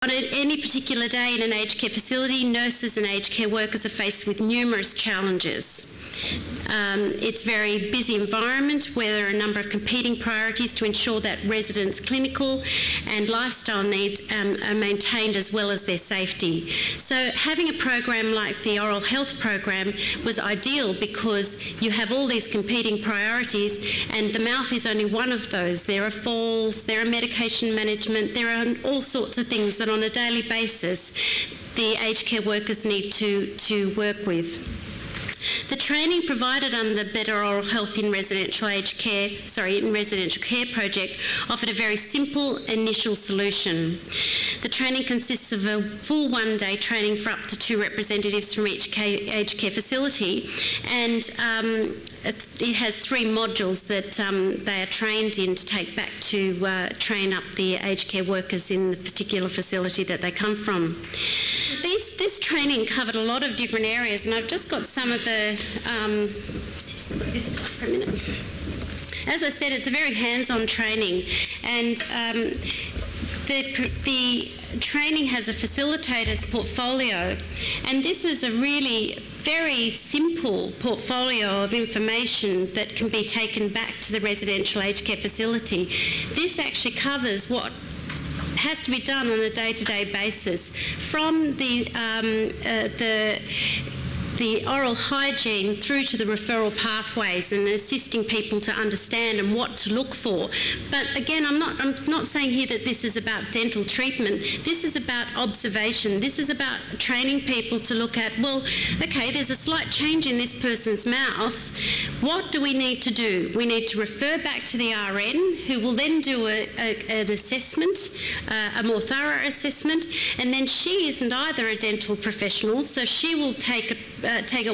On any particular day in an aged care facility, nurses and aged care workers are faced with numerous challenges. It's a very busy environment where there are a number of competing priorities to ensure that residents' clinical and lifestyle needs are maintained as well as their safety. So having a program like the oral health program was ideal because you have all these competing priorities and the mouth is only one of those. There are falls, there are medication management, there are all sorts of things that on a daily basis the aged care workers need to work with. The training provided under the Better Oral Health in Residential Care project offered a very simple initial solution. The training consists of a full one-day training for up to 2 representatives from each aged care facility, and it has 3 modules that they are trained in to take back to train up the aged care workers in the particular facility that they come from. This training covered a lot of different areas, and I've just got some of the... just put this up for a minute. As I said, it's a very hands-on training, and the training has a facilitator's portfolio, and this is a really very simple portfolio of information that can be taken back to the residential aged care facility. This actually covers what has to be done on a day-to-day basis, from the oral hygiene through to the referral pathways and assisting people to understand and what to look for. But again, I'm not saying here that this is about dental treatment. This is about observation. This is about training people to look at, well, okay, there's a slight change in this person's mouth. What do we need to do? We need to refer back to the RN, who will then do an assessment, a more thorough assessment, and then she isn't either a dental professional, so she will take it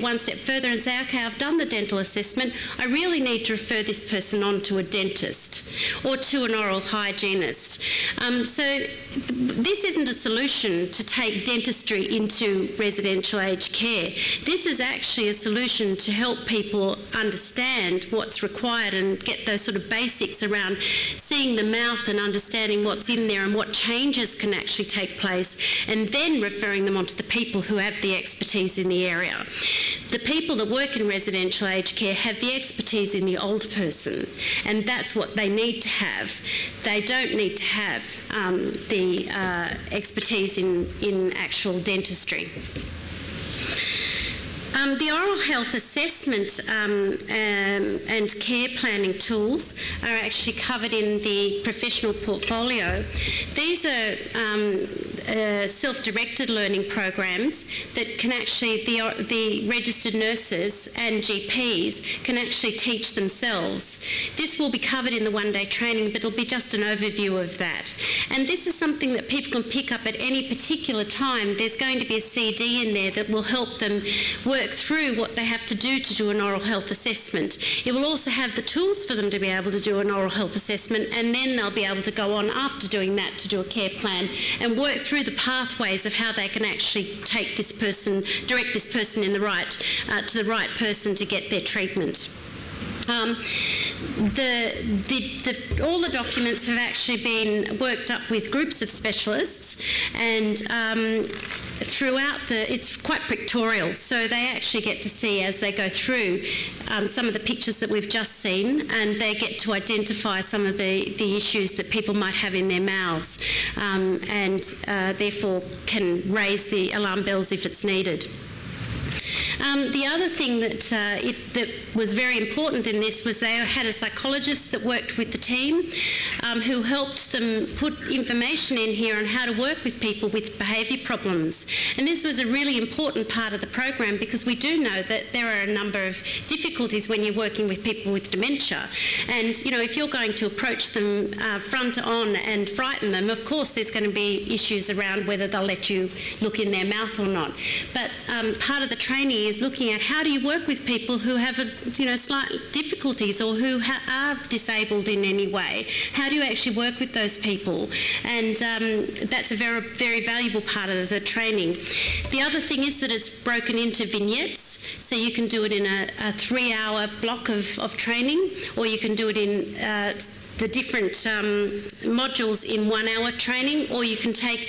one step further and say, okay, I've done the dental assessment, I really need to refer this person on to a dentist or to an oral hygienist. So this isn't a solution to take dentistry into residential aged care. This is actually a solution to help people understand what's required and get those sort of basics around seeing the mouth and understanding what's in there and what changes can actually take place, and then referring them on to the people who have the expertise in the area. The people that work in residential aged care have the expertise in the old person, and that's what they need to have. They don't need to have the expertise in actual dentistry. The oral health assessment and care planning tools are actually covered in the professional portfolio. These are self-directed learning programs that can actually, the registered nurses and GPs can actually teach themselves. This will be covered in the one-day training, but it'll be just an overview of that. And this is something that people can pick up at any particular time. There's going to be a CD in there that will help them work through what they have to do an oral health assessment. It will also have the tools for them to be able to do an oral health assessment, and then they'll be able to go on after doing that to do a care plan and work through the pathways of how they can actually take this person, direct this person in the right, to the right person to get their treatment. All the documents have actually been worked up with groups of specialists, and throughout it's quite pictorial, so they actually get to see as they go through some of the pictures that we've just seen, and they get to identify some of the issues that people might have in their mouths, and therefore can raise the alarm bells if it's needed. The other thing that was very important in this was they had a psychologist that worked with the team who helped them put information in here on how to work with people with behaviour problems. And this was a really important part of the program, because we do know that there are a number of difficulties when you're working with people with dementia. And, you know, if you're going to approach them front on and frighten them, of course there's going to be issues around whether they'll let you look in their mouth or not. But part of the training is looking at how do you work with people who have, slight difficulties or who are disabled in any way. How do you actually work with those people? And that's a very, very valuable part of the training. The other thing is that it's broken into vignettes, so you can do it in a 3-hour block of training, or you can do it in the different modules in 1-hour training, or you can take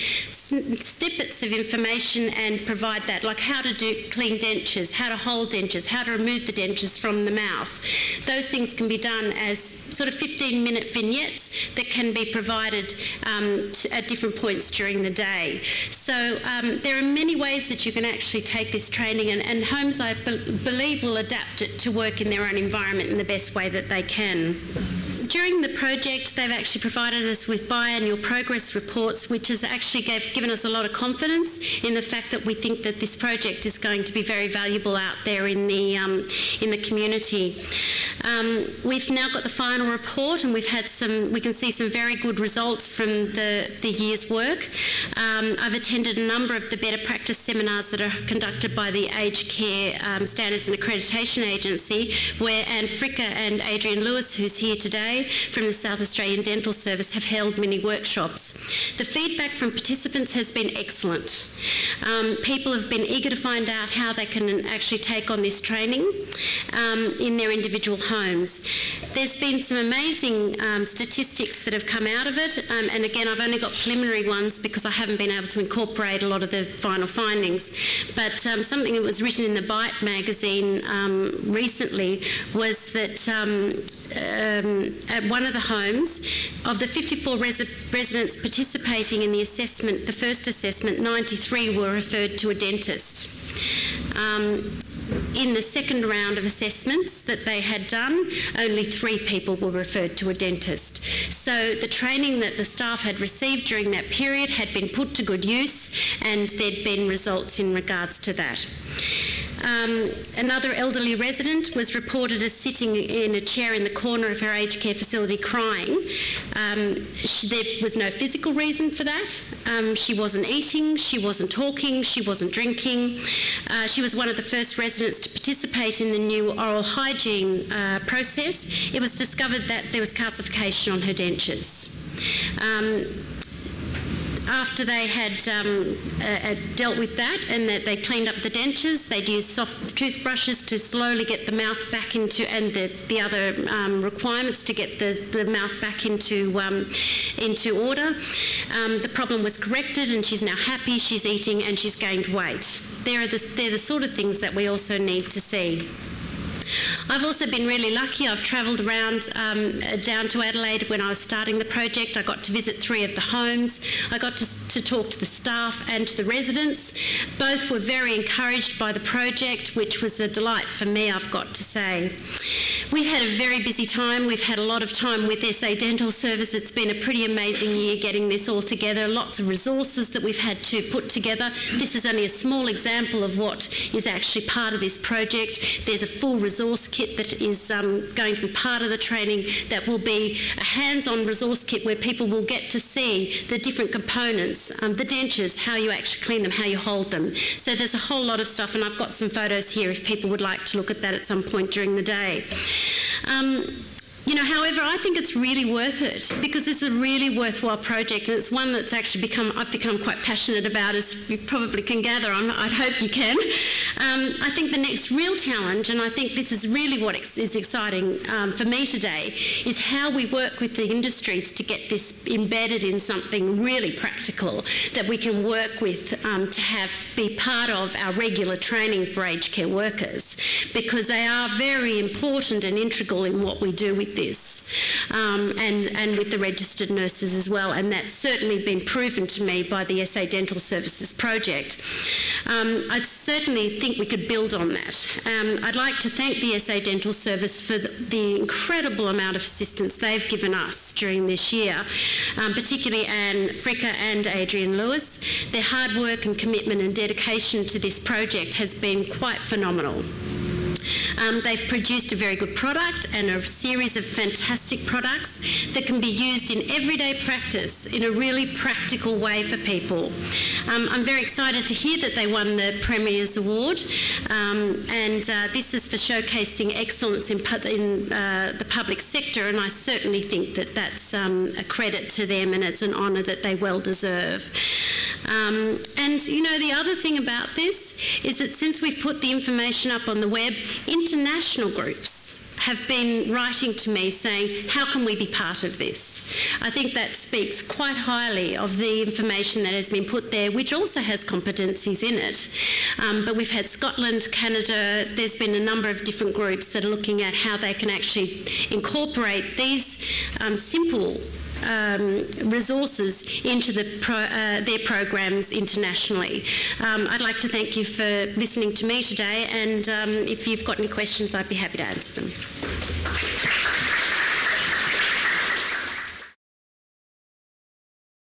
snippets of information and provide that, like how to clean dentures, how to hold dentures, how to remove the dentures from the mouth. Those things can be done as sort of 15-minute vignettes that can be provided at different points during the day. So there are many ways that you can actually take this training, and homes, I believe, will adapt it to work in their own environment in the best way that they can. During the project, they've actually provided us with biannual progress reports, which has actually given us a lot of confidence in the fact that we think that this project is going to be very valuable out there in the community. We've now got the final report, and we can see some very good results from the year's work. I've attended a number of the better practice seminars that are conducted by the Aged Care Standards and Accreditation Agency, where Anne Fricker and Adrian Lewis, who's here today, from the South Australian Dental Service, have held many workshops. The feedback from participants has been excellent. People have been eager to find out how they can actually take on this training in their individual homes. There's been some amazing statistics that have come out of it, and again, I've only got preliminary ones because I haven't been able to incorporate a lot of the final findings. But something that was written in the Bite magazine recently was that at one of the homes, of the 54 residents participating in the assessment, the first assessment, 93 were referred to a dentist. In the second round of assessments that they had done, only 3 people were referred to a dentist. So the training that the staff had received during that period had been put to good use, and there'd been results in regards to that. Another elderly resident was reported as sitting in a chair in the corner of her aged care facility crying. There was no physical reason for that. She wasn't eating, she wasn't talking, she wasn't drinking. She was one of the first residents to participate in the new oral hygiene process. It was discovered that there was calcification on her dentures. After they had dealt with that and that they cleaned up the dentures, they'd used soft toothbrushes to slowly get the mouth back into, and the other requirements to get the mouth back into order. The problem was corrected, and she's now happy, she's eating, and she's gained weight. They're the sort of things that we also need to see. I've also been really lucky. I've travelled around down to Adelaide when I was starting the project. I got to visit 3 of the homes. I got to talk to the staff and to the residents. Both were very encouraged by the project, which was a delight for me, I've got to say. We've had a very busy time. We've had a lot of time with SA Dental Service. It's been a pretty amazing year getting this all together. Lots of resources that we've had to put together. This is only a small example of what is actually part of this project. There's a full resource kit that is going to be part of the training, that will be a hands-on resource kit where people will get to see the different components, the dentures, how you actually clean them, how you hold them. So there's a whole lot of stuff, and I've got some photos here if people would like to look at that at some point during the day. However, I think it's really worth it, because it's a really worthwhile project, and it's one that's actually I've become quite passionate about, as you probably can gather. I hope you can. I think the next real challenge, and I think this is really what is exciting for me today, is how we work with the industries to get this embedded in something really practical that we can work with to be part of our regular training for aged care workers, because they are very important and integral in what we do with this. And with the registered nurses as well, and that's certainly been proven to me by the SA Dental Services project. I certainly think we could build on that. I'd like to thank the SA Dental Service for the incredible amount of assistance they've given us during this year, particularly Anne Fricker and Adrian Lewis. Their hard work and commitment and dedication to this project has been quite phenomenal. They've produced a very good product and a series of fantastic products that can be used in everyday practice in a really practical way for people. I'm very excited to hear that they won the Premier's Award, and this is for showcasing excellence in the public sector, and I certainly think that that's a credit to them, and it's an honour that they well deserve. And the other thing about this is that since we've put the information up on the web, international groups have been writing to me saying, how can we be part of this? I think that speaks quite highly of the information that has been put there, which also has competencies in it. But we've had Scotland, Canada, there's been a number of different groups that are looking at how they can actually incorporate these simple resources into their programs internationally. I'd like to thank you for listening to me today, and if you've got any questions, I'd be happy to answer them.